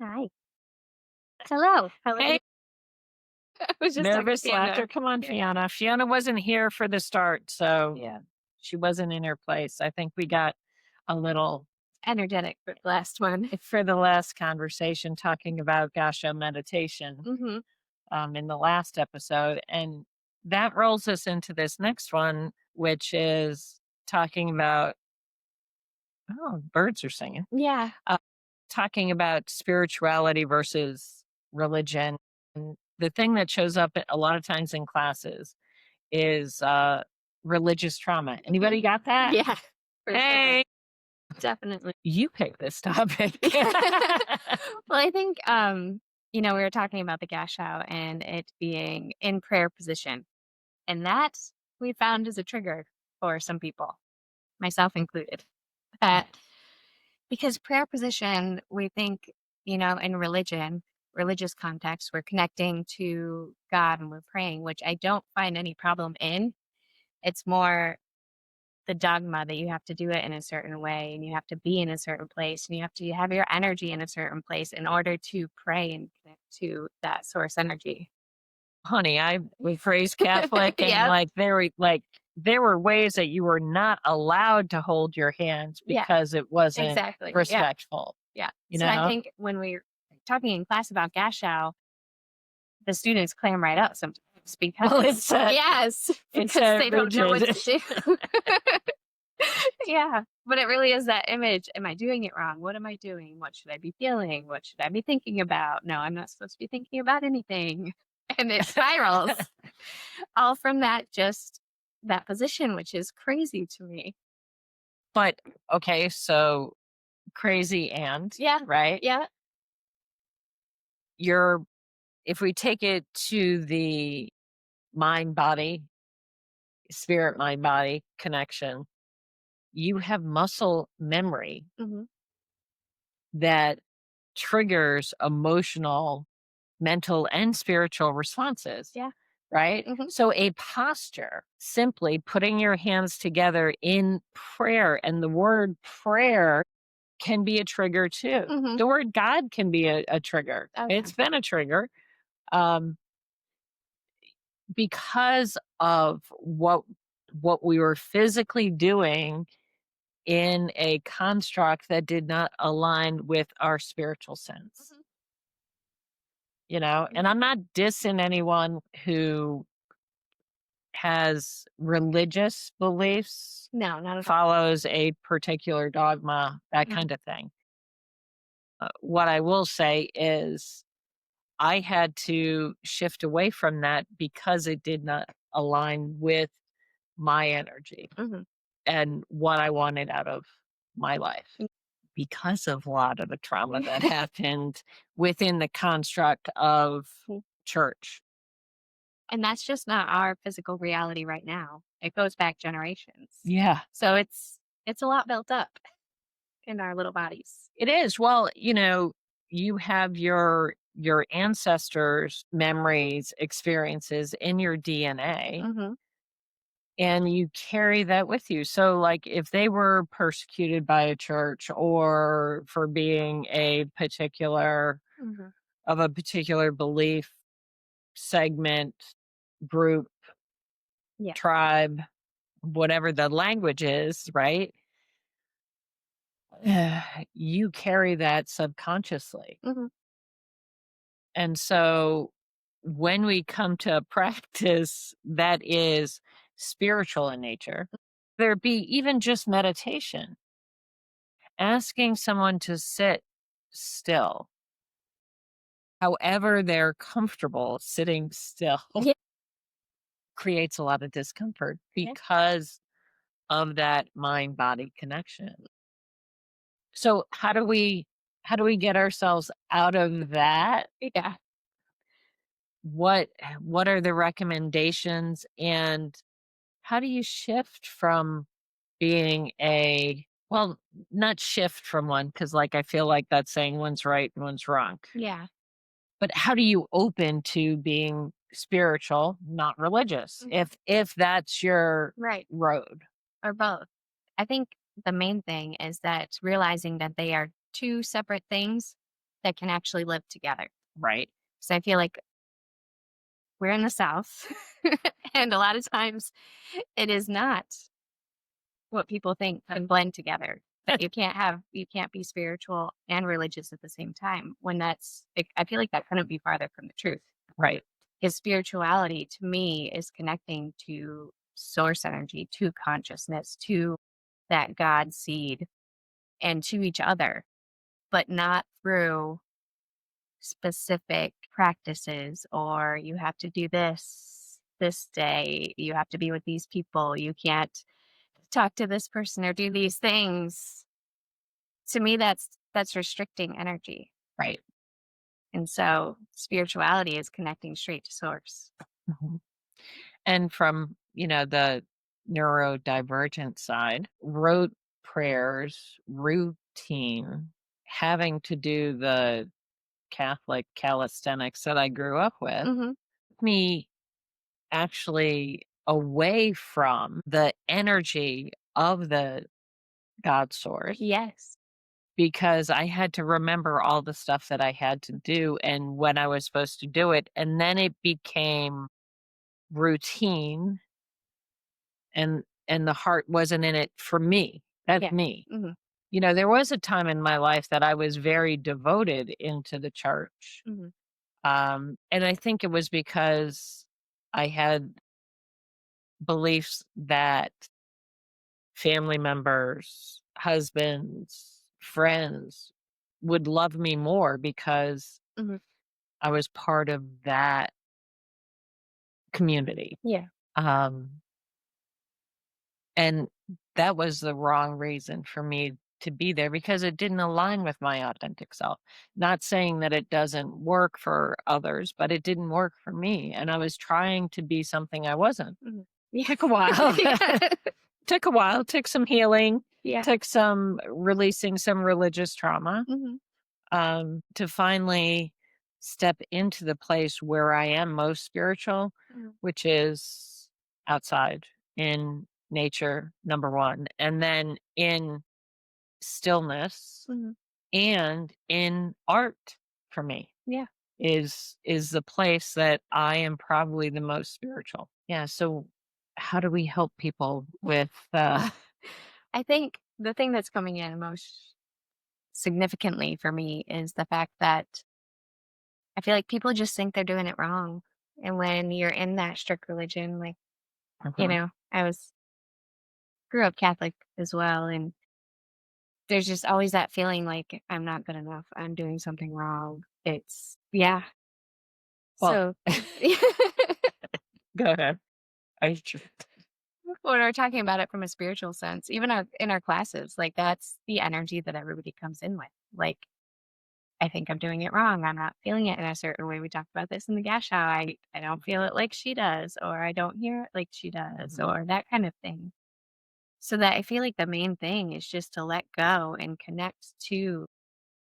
Hi. Hello. How are Hey, you? I was just talking to nervous Fiona. laughter. Come on, Yeah. Fiona. Fiona wasn't here for the start, so Yeah. she wasn't in her place. I think we got a little Energetic for the last one. for the last conversation talking about Gasha meditation Mm-hmm. in the last episode. And that rolls us into this next one, which is talking about, oh, birds are singing, Yeah. uh, talking about spirituality versus religion. And the thing that shows up a lot of times in classes is religious trauma. Mhm. Anybody got that? Yeah. For sure. Hey, Definitely. you picked this topic. Well, I think we were talking about the gash out and it being in prayer position. And that we found is a trigger for some people, myself included. That because prayer position, we think, in religious context, we're connecting to God and we're praying, which I don't find any problem in. It's more the dogma that you have to do it in a certain way and you have to be in a certain place and you have to have your energy in a certain place in order to pray and connect to that source energy. Honey, I was raised Catholic and Yep. there were ways that you were not allowed to hold your hands Yeah, because it wasn't exactly. Yeah. respectful, Yeah. you So I know? think when we're talking in class about Gashow, the students clam right out sometimes Well, because yes, it's because a they don't know what rigid. to do. Yeah, but it really is that image. Am I doing it wrong? What am I doing? What should I be feeling? What should I be thinking about? No, I'm not supposed to be thinking about anything. And it spirals all from that position, which is crazy to me. But okay, so crazy and Yeah. right? Yeah. You're if we take it to the mind body, spirit mind body connection, you have muscle memory Hmm. that triggers emotional, mental, and spiritual responses, Yeah. right? Hmm. So, a posture, simply putting your hands together in prayer, and the word prayer can be a trigger too. Hmm. The word God can be a trigger. Oh, yeah. It's been a trigger um, because of what we were physically doing in a construct that did not align with our spiritual sense, Hmm. and Yeah. I'm not dissing anyone who has religious beliefs, No, not at all. follows a particular dogma, that Hmm. kind of thing. What I will say is I had to shift away from that because it did not align with my energy Hmm. and what I wanted out of my life because of a lot of the trauma that happened within the construct of church. And that's just not our physical reality right now. It goes back generations. Yeah, So it's a lot built up in our little bodies. it is. Well, you have your ancestors' memories, experiences in your DNA Mhm. and you carry that with you. So like if they were persecuted by a church or for being Mhm. a particular belief segment, group, Yeah. tribe, whatever the language is, right? You carry that subconsciously. Mhm. And so when we come to a practice that is spiritual in nature, there be even just meditation, asking someone to sit still, however they're comfortable sitting still, Yeah. creates a lot of discomfort Yeah. because of that mind body connection. So how do we get ourselves out of that? Yeah. What are the recommendations and how do you shift from being well, not shift from one because like I feel like that's saying one's right and one's wrong. Yeah. But how do you open to being spiritual, not religious, Mhm. if that's your Right. road? Or both. I think the main thing is that realizing that they are two separate things that can actually live together. Right. So I feel like we're in the South, and a lot of times it is not what people think can blend together. That you can't be spiritual and religious at the same time when I feel like that couldn't be farther from the truth. Right. His spirituality to me is connecting to source energy, to consciousness, to that God seed, and to each other, but not through specific practices or you have to do this day, you have to be with these people, you can't talk to this person or do these things. To me, that's restricting energy. Right. And so spirituality is connecting straight to source. Mhm. And from, the neurodivergent side, rote prayers, routine, having to do the Catholic calisthenics that I grew up with, Hmm. me actually away from the energy of the God source Yes. because I had to remember all the stuff that I had to do and when I was supposed to do it. And then it became routine and the heart wasn't in it for me. That's Yeah. me. Hmm. There was a time in my life that I was very devoted into the church. Hmm. And I think it was because I had beliefs that family members, husbands, friends would love me more because Hmm. I was part of that community. Yeah. Um, and that was the wrong reason for me to be there because it didn't align with my authentic self. Not saying that it doesn't work for others, but it didn't work for me. And I was trying to be something I wasn't. Hmm. Yeah. Took a while. Yeah. Took a while, took some healing, Yeah. took some releasing some religious trauma, Hmm. to finally step into the place where I am most spiritual, Hmm. which is outside in nature, number one, and then in stillness Hmm. and in art for me Yeah. is the place that I am probably the most spiritual. Yeah. So how do we help people with I think the thing that's coming in most significantly for me is the fact that I feel like people just think they're doing it wrong. And when you're in that strict religion, like, Mhm. I grew up Catholic as well. And there's just always that feeling like I'm not good enough. I'm doing something wrong. Yeah. Well, So go ahead. I ju- when we're talking about it from a spiritual sense, even in our classes, like that's the energy that everybody comes in with. Like, I think I'm doing it wrong. I'm not feeling it in a certain way. We talked about this in the gas show. I don't feel it like she does, or I don't hear it like she does, Mhm. or that kind of thing. So that I feel like the main thing is just to let go and connect to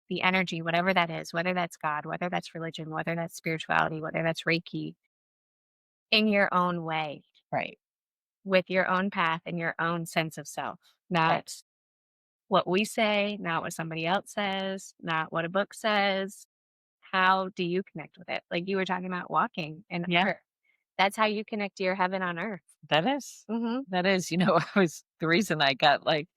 the energy, whatever that is, whether that's God, whether that's religion, whether that's spirituality, whether that's Reiki, in your own way, Right. with your own path and your own sense of self, Right. not what we say, not what somebody else says, not what a book says. How do you connect with it? Like you were talking about walking and Yeah, art. That's how you connect to your heaven on earth. that is. Mhm. That is, I was the reason I got like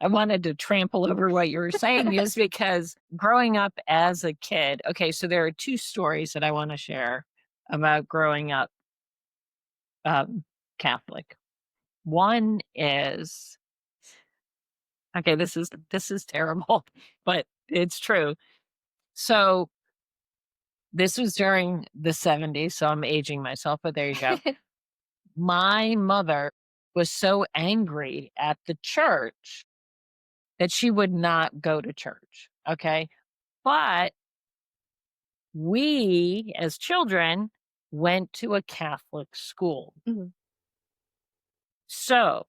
I wanted to trample over what you were saying is because growing up as a kid, okay, so there are two stories that I want to share about growing up um, Catholic. One is okay, this is terrible, but it's true. So this was during the 70s, so I'm aging myself, but there you go. My mother was so angry at the church that she would not go to church, okay? But we, as children, went to a Catholic school. Mhm. So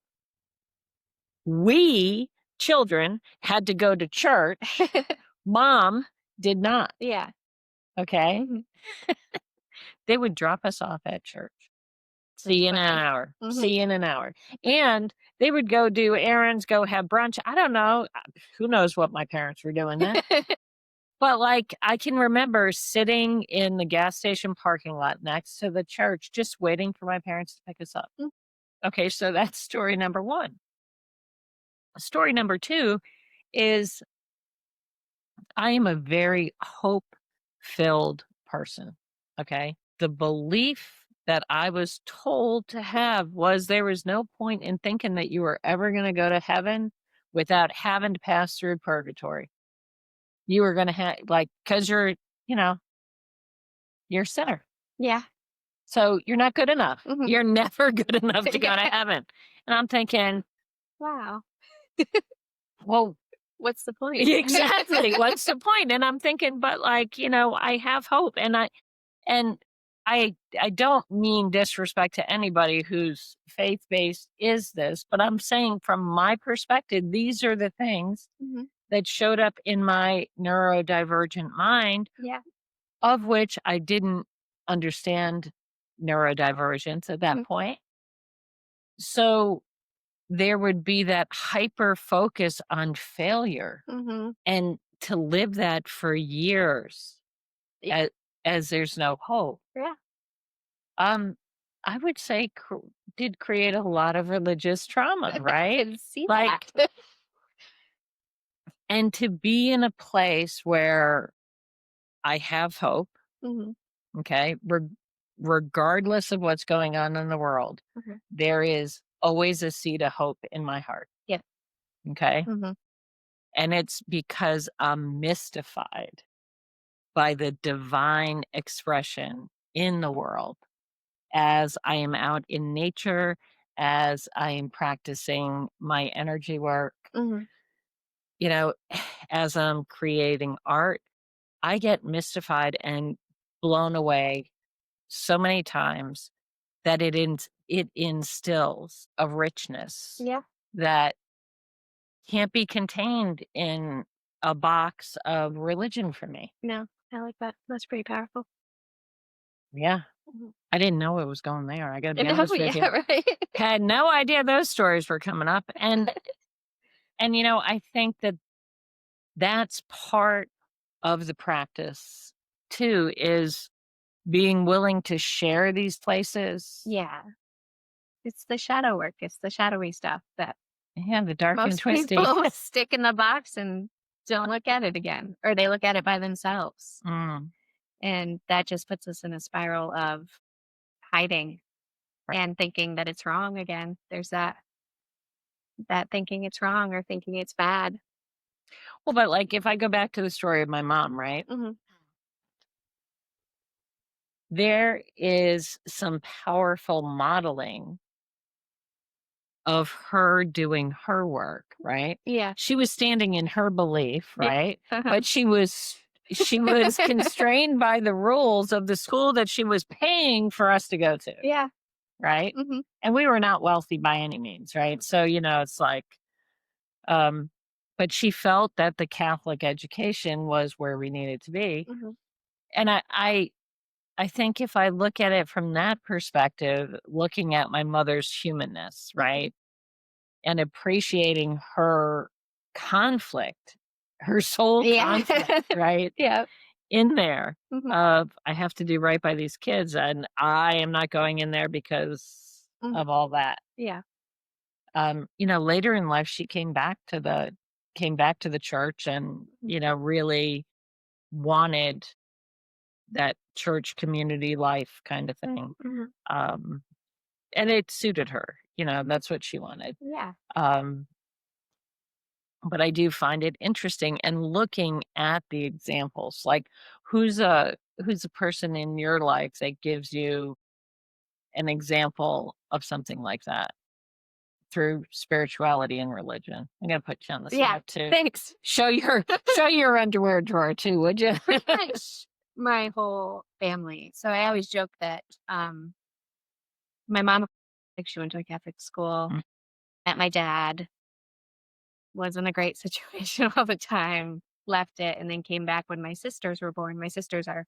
we, children, had to go to church. Mom did not, Yeah. okay? Mhm. They would drop us off at church. See That's you in an funny. hour. Mhm. See you in an hour. And they would go do errands, go have brunch. I don't know. Who knows what my parents were doing then? But, like, I can remember sitting in the gas station parking lot next to the church just waiting for my parents to pick us up. Mm. Okay, so that's story number 1. Story number 2 is I am a very hope-filled person, okay? The belief that I was told to have was there was no point in thinking that you were ever gonna go to heaven without having to pass through purgatory. You were gonna have like, because 'cause you know, you're a sinner. Yeah. So you're not good enough. Mhm. You're never good enough to go to Yeah. heaven. And I'm thinking, Wow. well, What's the point? exactly. What's the point? And I'm thinking, but like, I have hope. And I don't mean disrespect to anybody whose faith based is this, but I'm saying from my perspective, these are the things Mhm. that showed up in my neurodivergent mind, Yeah. of which I didn't understand neurodivergence at that Mhm. point. So there would be that hyper focus on failure Mhm. and to live that for years Yeah. as there's no hope. Yeah. Um, I would say did create a lot of religious trauma, I right? can see Like, that. and to be in a place where I have hope, Mhm. okay, regardless of what's going on in the world, Mhm. there is always a seed of hope in my heart, Yeah. okay? Mhm. And it's because I'm mystified by the divine expression in the world as I am out in nature, as I am practicing my energy work, Mhm. you know, as I'm creating art, I get mystified and blown away so many times that it instills a richness Yeah. that can't be contained in a box of religion for me. No, I like that. That's pretty powerful. Yeah. Mhm. I didn't know it was going there. I got to be No, honest with yeah, you. right. Had no idea those stories were coming up. And I think that that's part of the practice too is being willing to share these places. Yeah. It's the shadow work. It's the shadowy stuff that Yeah, the dark and most twisty. people stick in the box and don't look at it again, or they look at it by themselves. Mm, And that just puts us in a spiral of hiding right. and thinking that it's wrong again. There's that thinking it's wrong or thinking it's bad. Well, but like if I go back to the story of my mom, right? Mhm. There is some powerful modeling of her doing her work, right? Yeah. She was standing in her belief, Yeah. right? Uh-huh. But she was constrained by the rules of the school that she was paying for us to go to, Yeah. right? Mhm. And we were not wealthy by any means, right? So, it's like um but she felt that the Catholic education was where we needed to be. Mhm. And I think if I look at it from that perspective, looking at my mother's humanness, Mhm. right? And appreciating her conflict, her soul Yeah. conflict, right? Yeah. In there Mhm. of I have to do right by these kids and I am not going in there because Mhm. of all that. Yeah. Later in life she came back to the church and, Mhm. really wanted that church community life kind of thing. Mhm. Um, and it suited her, that's what she wanted. Yeah. Um, but I do find it interesting and looking at the examples, like who's a person in your life that gives you an example of something like that through spirituality and religion. I'm gonna put you on the Yeah. spot too. Thanks. Show your underwear drawer too, would you? Pretty much my whole family. So I always joke that my mom, like, she went to a Catholic school. Mm, Met my dad, was in a great situation all the time, left it, and then came back when my sisters were born. My sisters are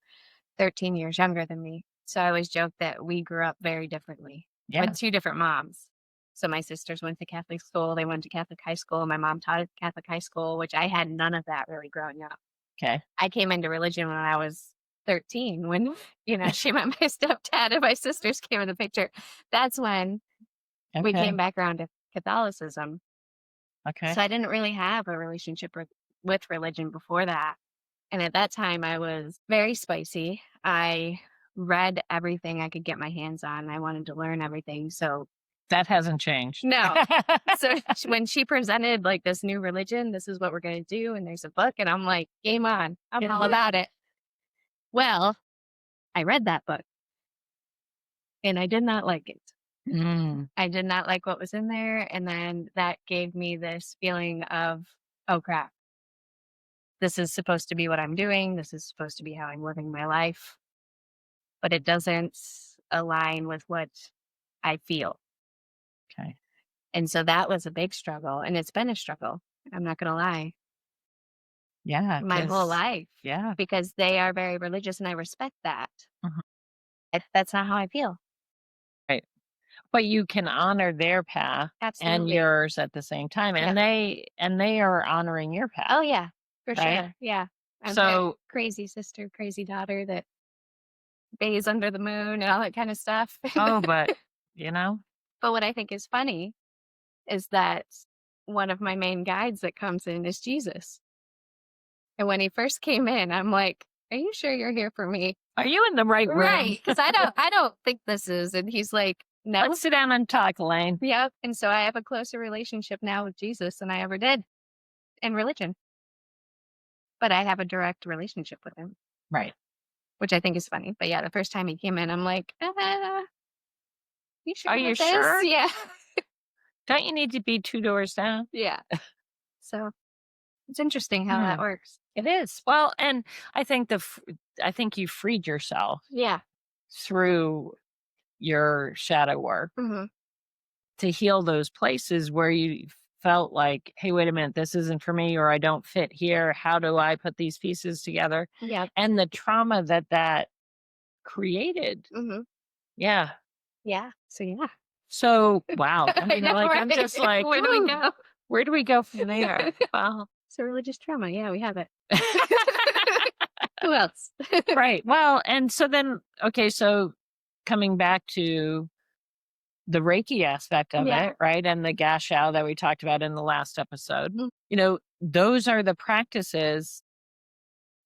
13 years younger than me. So I always joke that we grew up very differently with yeah. two different moms. So my sisters went to Catholic school, they went to Catholic high school. My mom taught at Catholic high school, which I had none of that really growing up. Okay. I came into religion when I was 13 when, she met my stepdad and my sisters came in the picture. That's when we came Okay. back around to Catholicism. Okay. So I didn't really have a relationship with religion before that. And at that time, I was very spicy. I read everything I could get my hands on. I wanted to learn everything. So, That hasn't changed. no. So when she presented like this new religion, this is what we're going to do. And there's a book. And I'm like, game on. I'm all about it. Well, I read that book and I did not like it. Mm, I did not like what was in there. And then that gave me this feeling of, oh crap, this is supposed to be what I'm doing. This is supposed to be how I'm living my life, but it doesn't align with what I feel. okay. And so that was a big struggle. And it's been a struggle. I'm not going to lie, Yeah, my whole life yeah. because they are very religious and I respect that. Mhm. That's not how I feel. Right. But you can honor their path and Absolutely. yours at the same time, Yeah. and they are honoring your path, Oh, yeah, for right? sure. Yeah. I'm a So, crazy sister, crazy daughter that bathes under the moon and all that kind of stuff. oh, but, you know, But what I think is funny is that one of my main guides that comes in is Jesus. And when he first came in, I'm like, "Are you sure you're here for me?" are you in the right room? Right? Because I don't think this is. And he's like, "No." Let's sit down and talk, Elaine. Yep. And so I have a closer relationship now with Jesus than I ever did in religion, but I have a direct relationship with him, Right. which I think is funny. But yeah, the first time he came in, I'm like, "You sure Are you about this?" sure? Yeah. Don't you need to be 2 doors down? Yeah. So it's interesting how Hmm. that works. It is. Well, and I think I think you freed yourself Yeah. through your shadow work Hmm. to heal those places where you felt like, "Hey, wait a minute, this isn't for me," or "I don't fit here. How do I put these pieces together?" Yep. And the trauma that created. Hmm. Yeah. Yeah. So yeah. So, wow. I I mean, know, like, I'm right? just like, Where do we "Ooh, go? where do we go from there?" Well, So religious trauma. Yeah, we have it. Who else? right. Well, and so then, okay, so coming back to the Reiki aspect of Yeah. it, right? And the gashow that we talked about in the last episode, Mm. those are the practices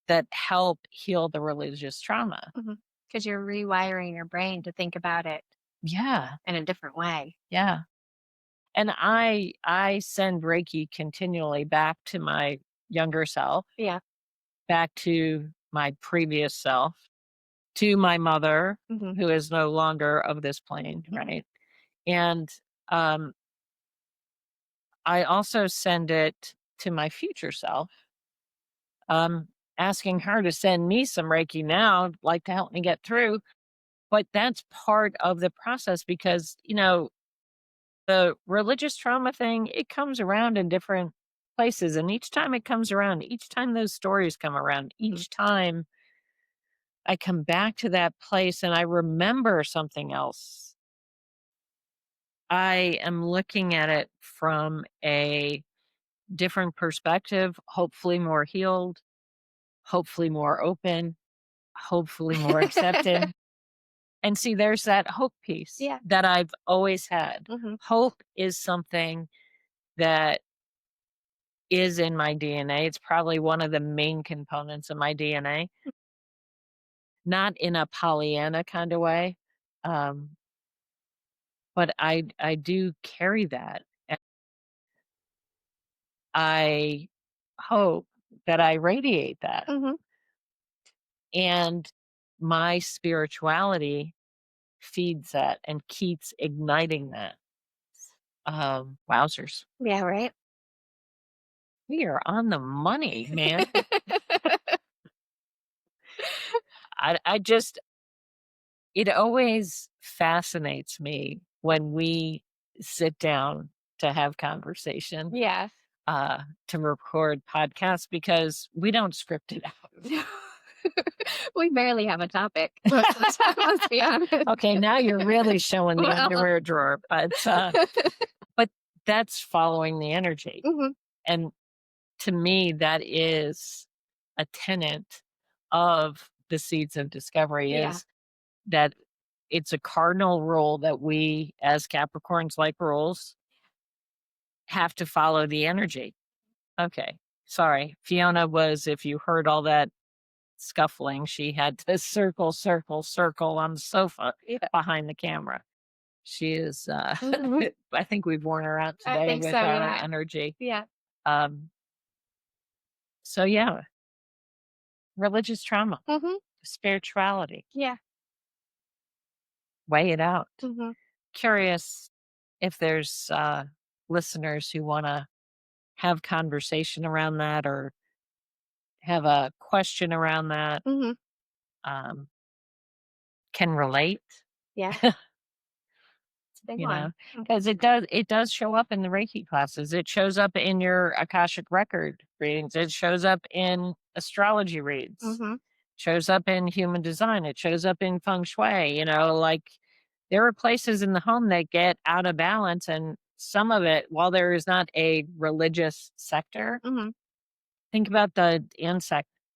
that help heal the religious trauma. Mhm. 'Cause you're rewiring your brain to think about it Yeah. in a different way. Yeah. And I send Reiki continually back to my younger self, Yeah. back to my previous self, to my mother, Mhm. who is no longer of this plane, right? And um, I also send it to my future self, um, asking her to send me some Reiki now, like to help me get through. But that's part of the process because, the religious trauma thing, it comes around in different places. And each time it comes around, each time those stories come around, Mhm. each time I come back to that place and I remember something else, I am looking at it from a different perspective, hopefully more healed, hopefully more open, hopefully more accepted. And see, there's that hope piece Yeah. that I've always had. Mhm. Hope is something that is in my DNA. It's probably one of the main components of my DNA, not in a Pollyanna kind of way. Um, but I do carry that. And I hope that I radiate that. Mhm. And my spirituality feeds that and keeps igniting that. Wowzers. Yeah, right? We are on the money, man. I just, it always fascinates me when we sit down to have conversation, Yeah. uh, to record podcasts because we don't script it We barely have a topic most of the time, let's be honest. Okay, now you're really showing the Well. underwear drawer, but that's following the energy. Mhm. And to me, that is a tenet of the seeds of discovery Yeah. is that it's a cardinal rule that we as Capricorns like rules have to follow the energy. Okay. Sorry. Fiona was, if you heard all that scuffling, she had to circle, circle, circle on the sofa Yeah. behind the camera. She is, Mhm. I think we've worn her out I today think with so, our yeah. energy. Yeah. Um, so yeah, religious trauma, Mhm. spirituality, Yeah. weigh it out. Mhm. Curious if there's listeners who want to have conversation around that or have a question around that, Mhm. um, can relate. Yeah. It's a big You know, one. Mhm. because it does show up in the Reiki classes. It shows up in your Akashic record readings. It shows up in astrology reads. Mhm. Shows up in human design. It shows up in feng shui. Like there are places in the home that get out of balance, and some of it, while there is not a religious sector, Mhm. think about the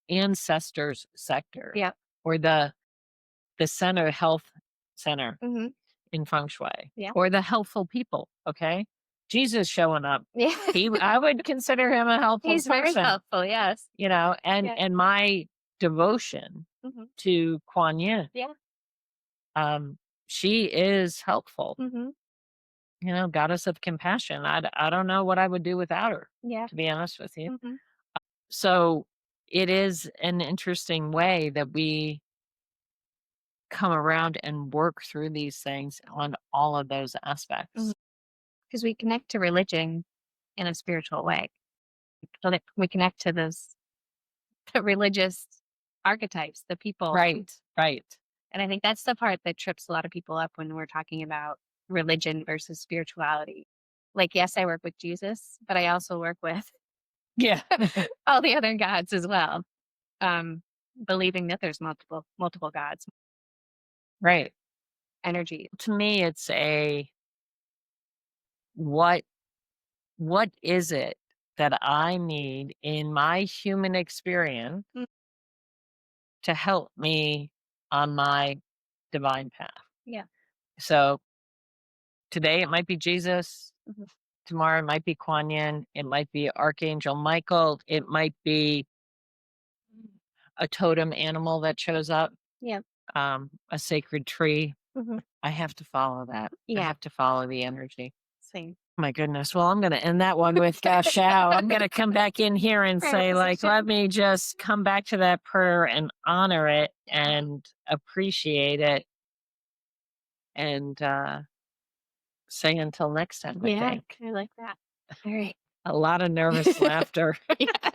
ancestors sector Yep. or the center health center Mhm. in feng shui Yeah. or the helpful people, okay? Jesus showing up. Yeah. I would consider him a helpful He's very person, helpful, yes. and Yeah. my devotion Mhm. to Kuan Yin, Yeah. um, she is helpful, Mhm. goddess of compassion. I don't know what I would do without her, Yeah. to be honest with you. Mhm. So it is an interesting way that we come around and work through these things on all of those Mhm. aspects. 'Cause we connect to religion in a spiritual way. So that we connect to those the religious archetypes, the people. Right, right. And I think that's the part that trips a lot of people up when we're talking about religion versus spirituality. Like, yes, I work with Jesus, but I also work with Yeah. all the other gods as well. Um, Believing that there's multiple gods, Right. energy. To me, it's a what what is it that I need in my human experience Mm, to help me on my divine path? yeah. So today it might be Jesus, Mhm. tomorrow it might be Kuan Yin, it might be Archangel Michael, it might be a totem animal that shows up, Yeah. a sacred tree. Mhm. I have to follow that. I Yeah. have to follow the energy. Same. My goodness. Well, I'm going to end that one with Gashao. I'm going to come back in here and Prayer say, like, let position. me just come back to that prayer and honor it Yeah. and appreciate it and say until next time, I Yeah. think. I like that. All right. A lot of nervous laughter. Yeah.